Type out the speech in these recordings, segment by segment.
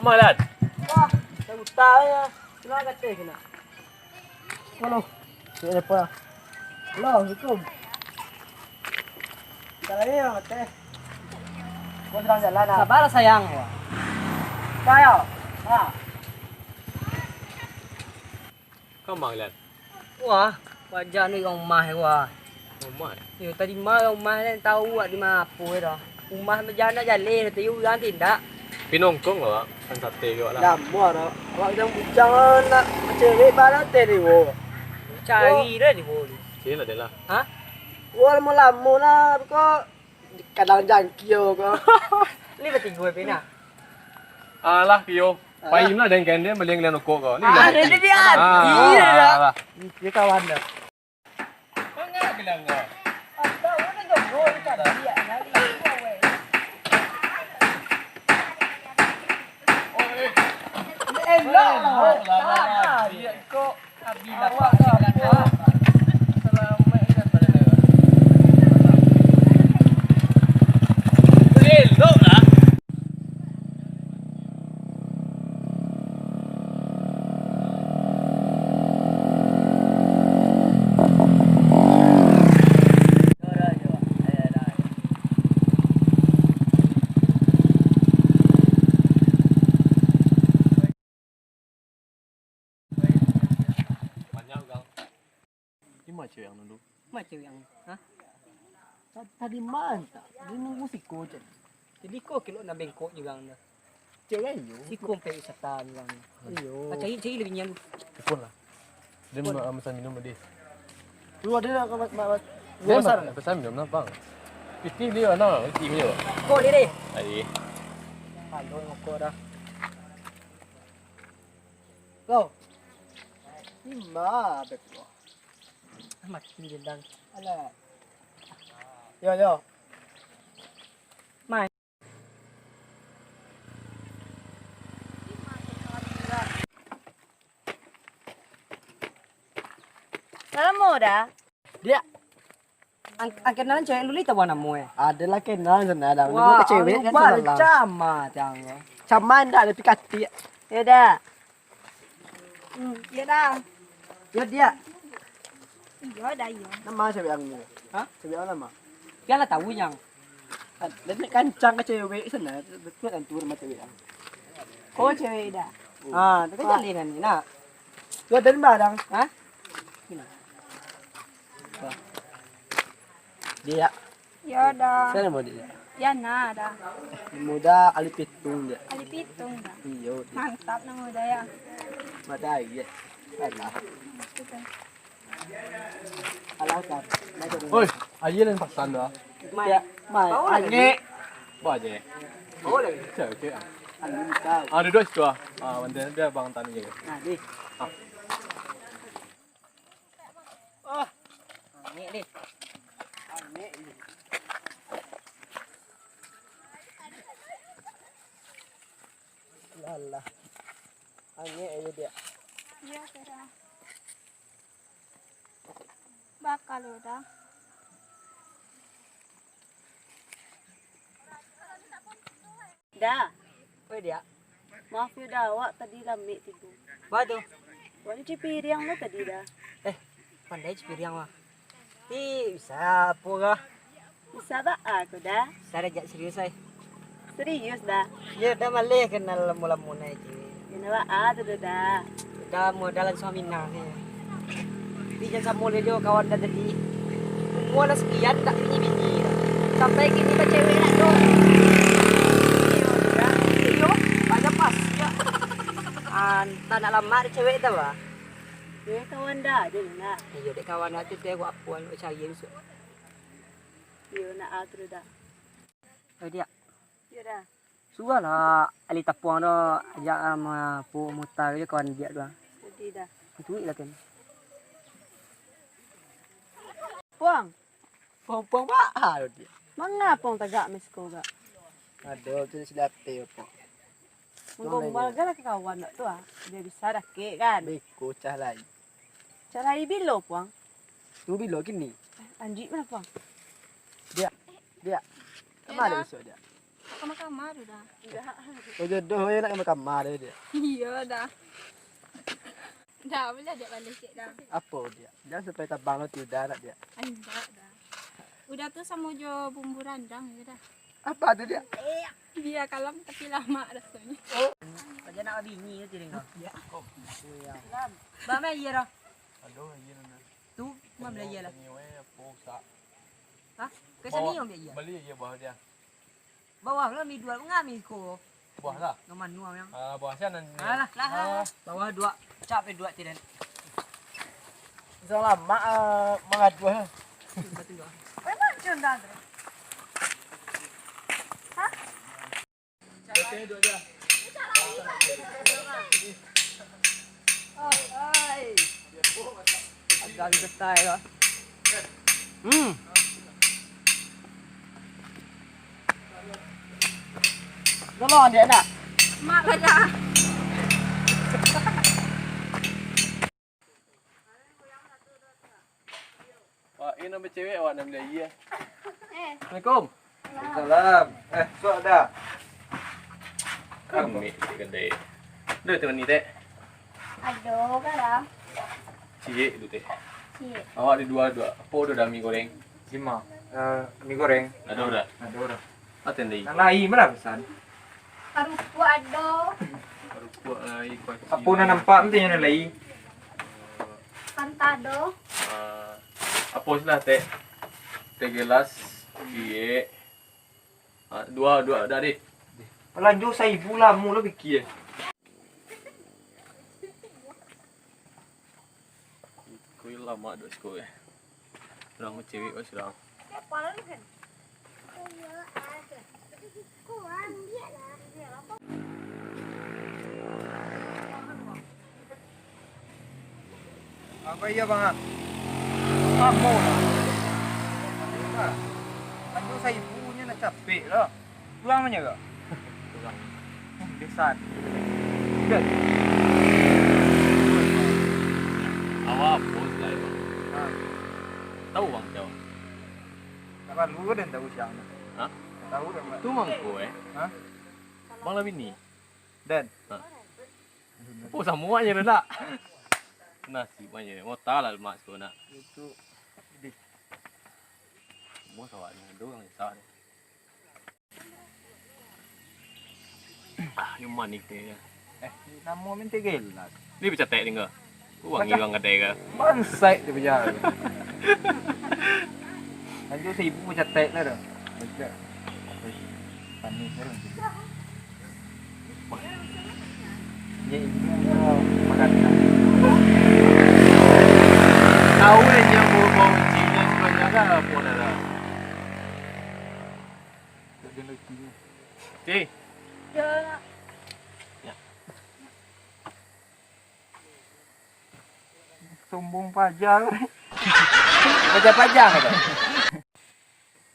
Malan. Wah, saya tahu ya. Kenapa kata kena? Halo. Siapa? Halo, Assalamualaikum. Jalan ya, mate. Kau sedang jalan ah? Sabar sayang. Tayo. Ah. Kau Malan. Wah, wajah ni orang mah wah. Oh my. Yo tadi mah orang mah ni tahu di mana apa dah. Rumah berjalan jalan tu you yang tidak. Pinongkong lah, kan sate juga lah. Dah muar. Awak jangan bujang nak cewek barat ni wo. Cari dah di boleh. Sini lah dia lah. Ha? Wah, lama lah kau kadang jangkio kau. Ni betul gue pina. Alah kyo. Payim lah dengan dia meleng-leng nokok kau. Ni Ah, dia dia. Iya dah. Dia kawan dah. Kau ngah bilang kau. Apa mana jodoh kita dia nyari gua weh. Elok lah. Dia kok abila apa. Selamat kan pada dia. Elok lah. Macam yang dulu. Macam yang, ha? Tadi mantap. Dia nunggu si coach. Jadi kau kilo nak bengkok juga anda. Cewek yo. Si kompe wisata juga. Ayo. Macam ini lebih nyalu. Telepon lah. Dia pesan minum dia. Lu ada nak mak Dia pesan minum lah bang. Piti dia nak, piti dia. Kau dia deh. Adik. Halo kau dah. Lo. Ima betul. Mati dendang. Alah. Yo. Mai. Salam muda. Dia. Angkenan cewek lu ni tahu nama eh. Adalah kenal sana dah. Wah, Lu cewek kan bal sana. cama jangan. Caman dah ada pikati. Ya dah. Ya dah. Ya dia. Ya dah ya. Nama cewek yang ni. Hah? Cewek yang nama. Dia lah tahu yang. Dan ni kancang ke cewek sana. Betul kan tu nama cewek yang. Kau cewek dah. Ah, tu kan jalan ni nak. Tu dan barang. Ha? Dia. Ya dah. Sana mau dia. Ya nah dah. Muda ali pitung dia. Ali pitung dah. Iyo. Mantap nama muda ya. Mata iya. Alah. Alah kan. Oi, aje lang pasan dah. Ya, mai. Ange. Buat aje. Boleh. Cek. Ange kau. Ah, duduk situ ah. Ah, bantuan dia bang tani je. Nah, ni. Ni ni. Ange. Alah. Ange aja dia. Ya dah. Bakal udah. Dah. Oi dia. Maaf ya dah, awak tadi lami tidur. Waduh. Wani cipiriang lo tadi dah. Pandai cepiriang mah. Bisa apa kah? Bisa tak aku dah? Saya jak serius ay. Serius dah. Ya dah malih kenal mula-mula je. Kenapa ada dah? Dah modalan suami nak ni. Di jangan samul dia kawan dah tadi. Semua dah sekian tak biji-biji. Sampai kini tak cewek nak tu. Iyo, banyak pas ya. Tak nak lama ada cewek dah bah. Dia kawan dah ada nak. Iyo dek kawan nak tu tengok apa yang nak cari besok. Dia nak atur dah. Oh dia. Ya dah. Sudah lah ali tapuang tu ajak sama pu mutar je kawan dia doang. Jadi dah. Itu lah kan. Puang, Pong-pong mahal dia. mengapa tagak mesko gak? Ada tu silate apa. Menggombal gak kawan nak tu ah. Dia bisa dah kek kan. Beko cah lain. Cara ibilo puang. Tu bilo gini. Anjing mana puang? Dia. Kemana besok dia? Sama kamar udah. Enggak. Oh jodoh ya nak ke kamar dia. Iya dah. Dah boleh dia balik cik dah. Apa dia? Jangan sampai tabang lo tidak nak dia. Enggak dah. Udah tuh sama jo bumbu randang ya dah. Apa tu dia? Dia kalem tapi lama rasanya. Aja nak bini tu tadi kau. Ya. Ba mai ya dah. Aduh, iya nana. Tu mam la ya lah. Ni we posa. Ha? Ke sini om dia. Beli je bawah dia. Bawah lah mi dua ngami ko. Buah lah. Ngaman nuam yang. Buah sana ni. Alah, lah. Bawah dua. Capek dua tidak. Jangan lama mengadu. Betul dua. Memang cendah. Okey, dua dia. Agak getai lah. Galon dia nak. Mak lah dah. Wah, ini nama cewek awak nama dia iya. Assalamualaikum. Salam. Sok dah. Kami kedai. Dah tu ni teh. Aduh, garam. Cik tu teh. Cik. Awak ada dua. Apa dah mie goreng? 5. Mie goreng. Ada dah. Ada dah. Aten deh. Nang lai mana pesan? Paruku aduh. Baru kuat lagi kuat. Apa nak nampak mesti yang lai. Pantado. Apa sudah teh? Teh gelas. Iya. Dua dah deh. Lanjut saya ibu lah mula fikir. Kau lama dah sekolah. Orang cewek was orang. Apa iya bang? Kamu lah. Lanjut saya ibunya nak capek lah. Pulang mana kak? Pulang. Desan. Awak bos lah. Tahu bang jauh. Tak perlu dan tahu siapa. Hah? Tahu dah mak. Tu mangko Hah? Bang lah bini. Dan. Oh semuanya dah nak. Nasi banyak. Mau tahu lah mak sekolah nak. Itu. Semua sawatnya doang yang sawat. Yang manik deh. Nama minta gelas. Ni baca tek dengar. Wangi bang kedai ke? Bansai dia berjalan. Lanjut saya ibu macam tek lah dah. Baca. Panis sekarang. Ya ibu makan. Tahu yang bau Cina sebenarnya kan apa dah. Cik. Sombong pajang. Pajang-pajang kata.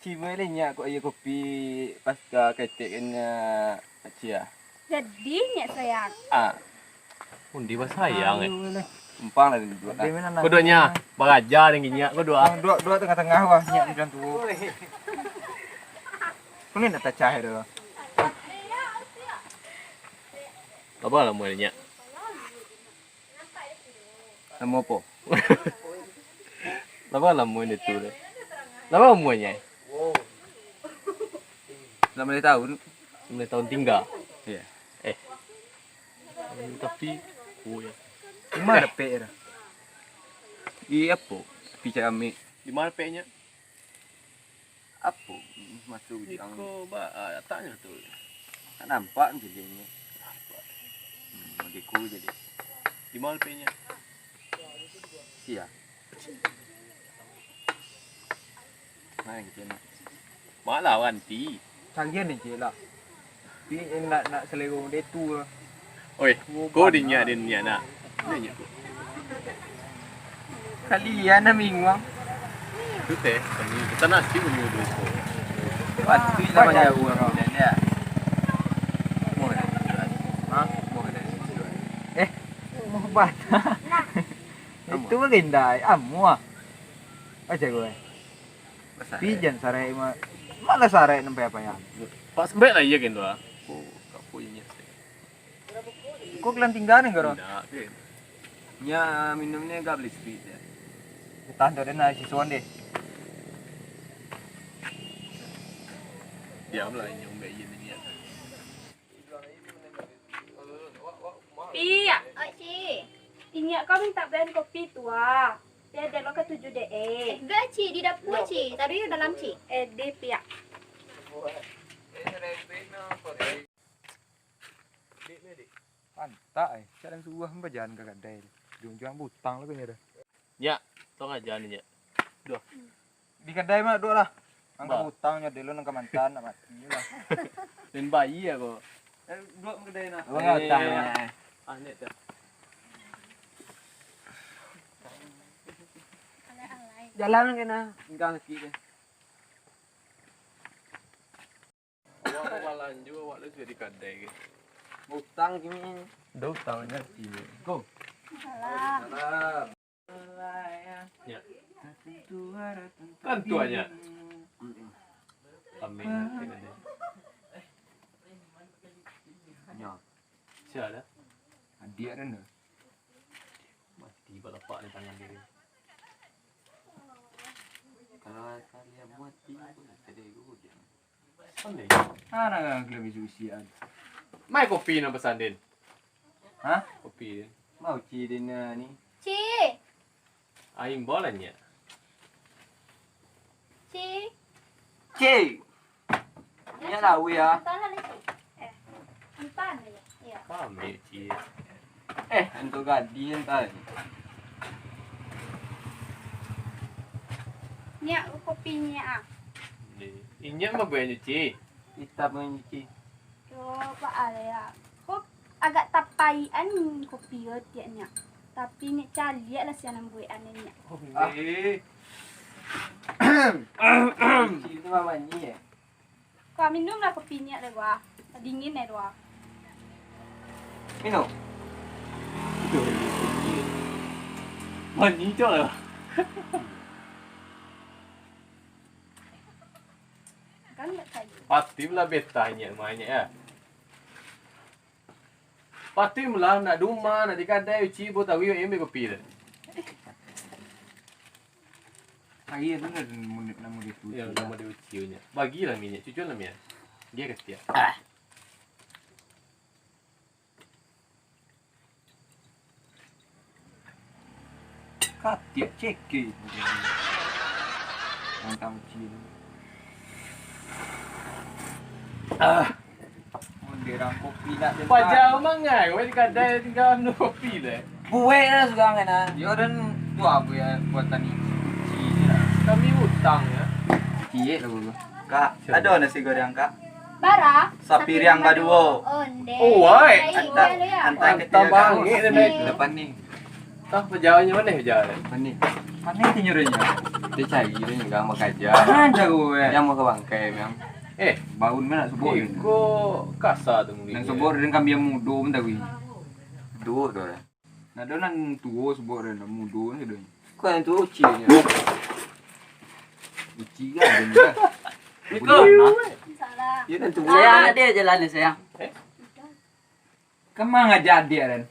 Cibai ni nyak kok air kopi pasca ketek kena acia. Jadi nya sayang. Undi bah sayang Empang lah dua. Kau duanya beraja dengan nyak kau dua. Dua tengah-tengah wah nyak di dalam tu. Kau ni nak tacah dah. Apa lah mu nyak? Nama apa? Apa lah mu ni tu dah. Apa mu nyak? Lama dia tahu. 9 tahun tinggal. Ya. Tapi oh ya. Di mana pek dah? Iya apa? Pica kami. Di mana peknya? Apa? Masuk yang Iko ba tanya tu. tak nampak jadinya. Magiku jadi. Di mana peknya? Sia. Mana kita nak? Malah wanti. Canggih ni je lah. Tapi nak selera dia tu lah. Oi, kau di nyak nak. Ni nyak. Kalian nak mingguang. Tu teh, kami kita nasi punya dulu. Pasti lah banyak uang dan dia. Ha? Mau bat. Itu gendai amu ah. Aja gue. Pijan sarai mah. Malah sarai nempe apa ya? Pas mbak lah iya kan tu ah. Oh, kapunya. Kok kelan tinggal nih garo? Tidak, kan. Nya minumnya gak beli speed ya. Tahan dari nasi suan deh. Diam lah yang mbak iya ni. Iya. Ingat kau minta blend kopi tua. Dia ada lo ke 7 DE. Enggak, Ci, di dapur, Ci. Tadi di dalam, Ci. Di pihak. Pantai, kadang suah mbak jalan ke kedai. Juang-juang butang lebih ya. Ya, tau nggak jalan ni. Di kedai mah dua lah. Angka Ba. butangnya dulu nangka mantan mati lah. Dan bayi ya kok. Dua kedai nah. Oh, ngutang ya. Ah, ni tu. Jalan kena. Engkau sikit je. Awak walan juga awak lu sudah di kedai ke. Utang kimi. Dah utangnya sih. Go. Salah. Ya. Kan tuanya. Amin. Ya, Siapa? dia kan. Mati balapak ni tangan diri. Kalau kalian buat kedai gue dia. Pandai. Mana lebih susian. Mai kopi nak pesan Din. Hah? Kopi Din. Mau cirin ni. Ci, Aim bolanya. Ci. Cik. Ni lah ya. Entah lah, Ci. Entah lah ya. Iya. Kami cie. Untuk gadi entar. Ni kopinya ah. Ni. Inya mah banyak cie. Kita mencuci. Yo, Pak Alea. Kok agak tapaian kopi tiaknya. Tapi ni cari lah siapa buat anehnya. Eh. Cici itu mama ni ya. Kau minum lah kopinya deh gua. Dingin deh gua. Minum. Mani je lah. Kan tak kayu. Pasti lah betanya mainnya ya. Pasti lah nak rumah nak di kedai uci buat tahu yang ambil kopi dah. Lagi tu nak munit nama dia tu. Yang nama dia ucinya. Bagilah minyak, cucuk lah minyak. Dia kata. Katik cekik. Mantap cik. Monderang kopi nak tempat. Pajau mangai, kau di kedai tinggal minum kopi dah. Buat lah sekarang kena. Dia dan tu apa ya buatan ni. Cici lah. Kami utang ya. Cici lah gua. Kak, ada nasi goreng kak? Bara. Sapi riang baduo. Onde. Oh, wai. Antai Antam bangit dah naik. Depan ni. Tah pejauhnya mana pejauh? Depan ni. Mana yang nyuruhnya? Dia cari dia juga mau kerja. Ada gue. Yang mau ke bangkai memang. Baun mana subur. Iko kasar tu mungkin. Nang subur dan kami yang mudo pun tak gue. Dua tu lah. Nah, dia nan tua subur dan mudo ni dia. Kau yang tu ucinya. Uci kan dia. Ikut. Salah. Ya tentu. Sayang dia jalan ni sayang. Kemang aja dia kan.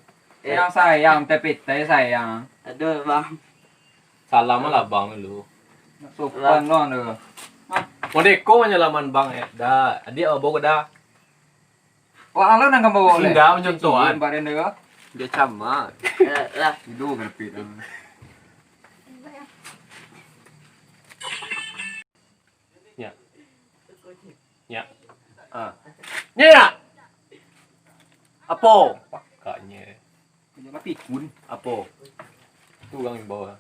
Yang sayang tapi sayang. Ada bang. Salam lah bang lu. Sopan loh tu. Modeko menyelaman bang ya. Dah, dia bawa dah. Wah, lo nang kamu boleh. Singgah mencontohan. Badan dia. Dia camat. Lah. Itu kerpit. Ya. Ya. Ah. Ya. Apa? Pakaknya. Jangan pikun. Apa? Tu orang yang bawa.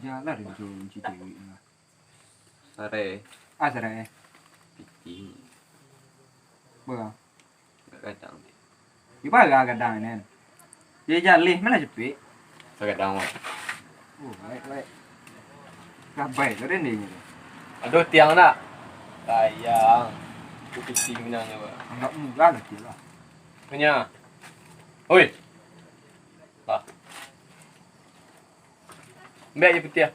Jalan dia tu Cik Dewi. Sare. Ah, sarai. Piti. Berapa? Kadang. Iba kadang kan. Dia jalih mana cepet. Kadang. Oh, baik. Kabai tu ni. Aduh tiang nak. Sayang. Tu piti minangnya ba. Enggak murah lagi lah. Punya. Oi. Bah. Mbak je peti ah.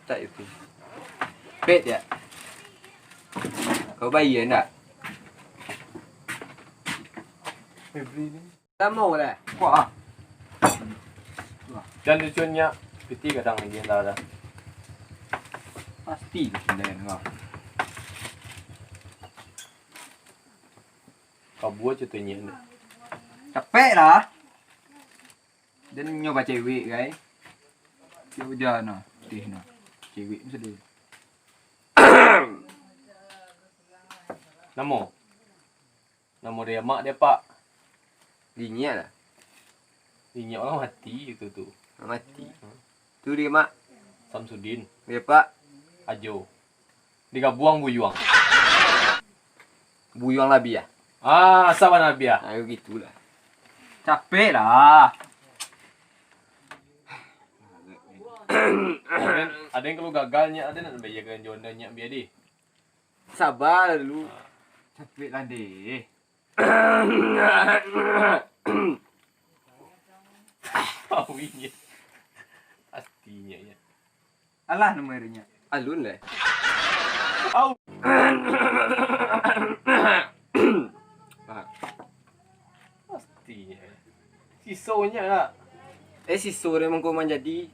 Tak itu. Bet ya. Kau bayar tak? Tak mau lah. Kuat ah. Dan lucunya piti kadang lagi dah dah. Pasti ke sendirian kau. Kau buat contohnya ni. Capek lah. Dan nyoba cewek guys. Dia udah no, teh no. Cewek mesti dia. Namo. Namo dia mak dia pak. Dinya lah. Ini orang mati itu tu. Mati. Tu dia mak. Samsudin, Dia pak. Ajo. Dia buang buyuang. Buyuang labi ya. Ah, sabar Nabi ah. Ayo gitulah. Capek lah. Ada yang kalau gagalnya ada nak bayarkan jondanya biar dia. Sabar lu. Capek lah deh. Pawinya. Pastinya ya. Alah nomornya. Alun lah. Au. Pastinya. Sisonya lah. Si sore emang kau jadi.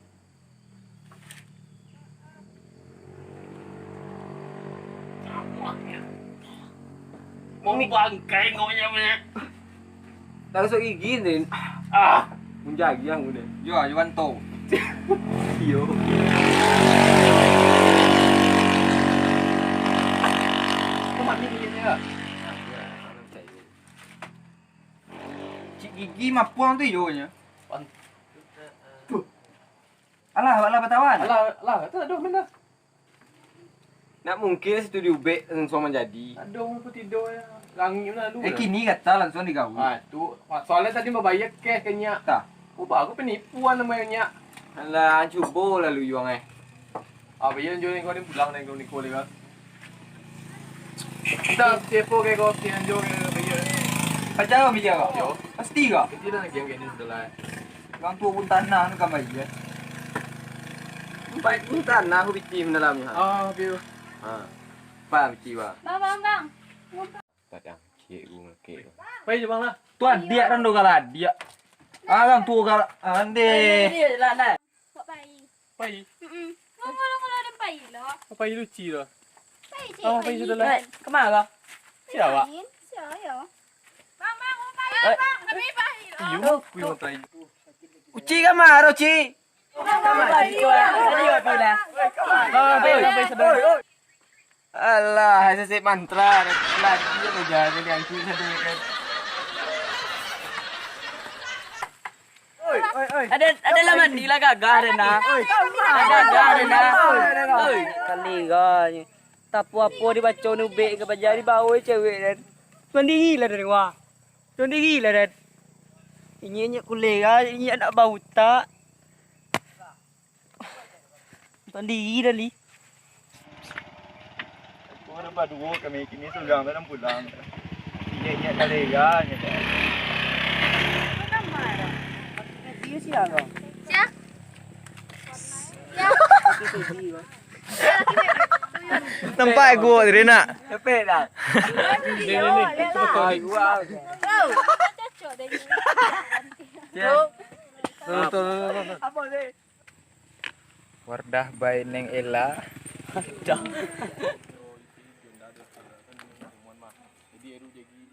Mau bangkai ngomongnya punya. Langsung gigi nih. Ah. Menjagi yang udah. Yo, Yuan to. Yo. Kau mati dia. Cik gigi mah puang tu yo nya. Pan- Alah bertawan. Alah, tu aduh mana? Nak mungkin studio B langsung menjadi. Aduh, aku tidur ya. Langit mana dulu. Kini kata langsung digawe. Ah, tu. Soalnya tadi mau bayar cash kenya. Tak. Oh, aku penipuan namanya. Alah, cuba lah lu juang Ah, bayar jual ni kau ni pulang ni kau ni kau lewat. Kita tepo ke kau tian jual bayar ni. Percaya mi dia Yo. kau? Pasti kau. Kita nak game ni sudah lah. Orang tua pun tanah tu kan bayar. Baik pun tanah aku bikin dalamnya. Ah, biar. Ha. Pak bikin pak. Bang. Padang kek gua kek. Baik je bang lah. Tuan dia kan do kala dia. Orang tua kala ande. Buat bayi. Baik. Ngomong-ngomong ada bayi lo. Apa yang lucu lah. Bayi cik. Ah, baik sudah lah. Kemana kau? Siapa? Siapa ya? Bang, bayi. Bang, kami bayi lo. Iyo, aku yang try. Uci kan marah Uci. Tadi kau pilih. Baik sedang. Alah, saya mantra lagi yang jaga yang aku sedang kan. Ada lah mandi lah gagah ada nak. Gagah ada nak. Kali kau. Tapu apa dibaca nubek ke bajar di bawah cewek dan. Mandi gila dari wah. Mandi gila dan. Ini kuliah, ini anak bau tak. Mandi gila ni. Kau dapat dua kami kini sudah dalam pulang. Ini kalega ni. Dia siapa? Tempat gua tadi nak. Cepet dah. Ni. Betul. Gua. Cocok deh. Apa ni? Wardah by Neng Ella. Jadi eru jadi